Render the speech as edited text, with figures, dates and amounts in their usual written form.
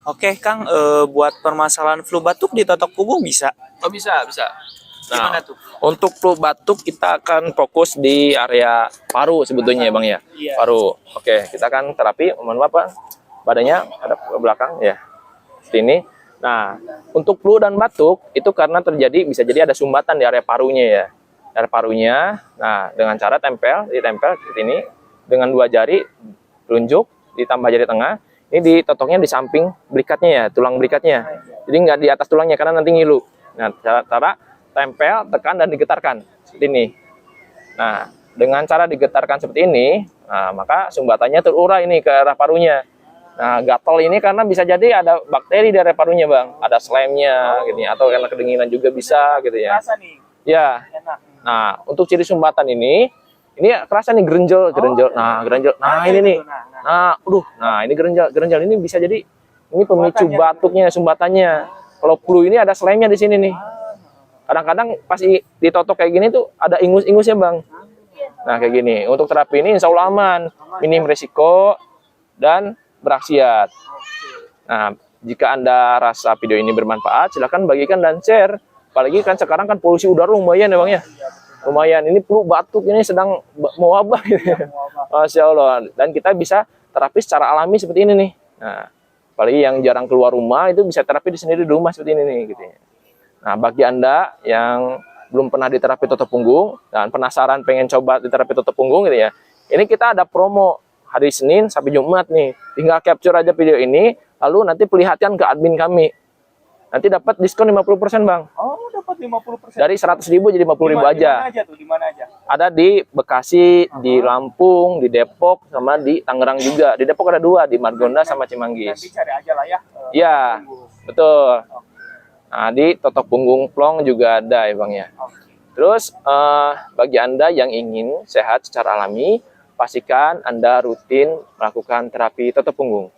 Oke, Kang, buat permasalahan flu batuk di totok punggung bisa? Oh bisa, bisa. Nah, Gimana tuh? untuk flu batuk kita akan fokus di area paru sebetulnya ya Bang ya. Iya. Paru. Oke, kita akan terapi, mohon maaf Bang. Badannya hadap ke belakang ya. Seperti ini. Nah, untuk flu dan batuk itu karena bisa jadi ada sumbatan di area parunya ya. Area parunya. Nah, dengan cara ditempel seperti ini dengan 2 jari telunjuk ditambah jari tengah. Ini ditotoknya di samping berikatnya ya, tulang berikatnya. Jadi nggak di atas tulangnya karena nanti ngilu. Nah, cara tempel, tekan, dan digetarkan seperti ini. Nah, dengan cara digetarkan seperti ini, nah, maka sumbatannya terurai ini ke arah parunya. Nah, gatal ini karena bisa jadi ada bakteri di area parunya, Bang. Ada slemnya, gitu ya, atau karena kedinginan juga bisa, gitu ya. Rasa nih, Ya. enak. Nah, untuk ciri sumbatan ini kerasa nih gerenjel. Nah, gerenjel. Nah, ini nih. Nah, ini gerenjel ini bisa jadi ini pemicu batuknya, sumbatannya. Kalau flu ini ada slemnya di sini nih. Kadang-kadang pas ditotok kayak gini tuh ada ingus-ingusnya, Bang. Nah, kayak gini. Untuk terapi ini insya Allah aman, minim resiko, dan berkhasiat. Nah, jika Anda rasa video ini bermanfaat, silahkan bagikan dan share. Apalagi kan sekarang kan polusi udara lumayan ya Bang ya. Lumayan, ini flu batuk ini sedang mewabah gitu ya. Masya Allah. Dan kita bisa terapi secara alami seperti ini nih. Nah, apalagi yang jarang keluar rumah itu bisa terapi di sendiri di rumah seperti ini nih gitu ya. Nah, bagi Anda yang belum pernah diterapi totok punggung dan penasaran pengen coba diterapi totok punggung gitu ya. Ini kita ada promo hari Senin sampai Jumat nih. Tinggal capture aja video ini, lalu nanti perlihatkan ke admin kami. Nanti dapat diskon 50%, Bang. Oh, dapat 50%. Dari 100.000 jadi 50.000 aja. Di mana aja? Ada di Bekasi, di Lampung, di Depok, sama di Tangerang juga. Di Depok ada 2, di Margonda sama Cimanggis. Nanti cari aja lah ya. Iya, betul. Nah, di totok punggung plong juga ada ya Bang ya. Terus bagi Anda yang ingin sehat secara alami, pastikan Anda rutin melakukan terapi totok punggung.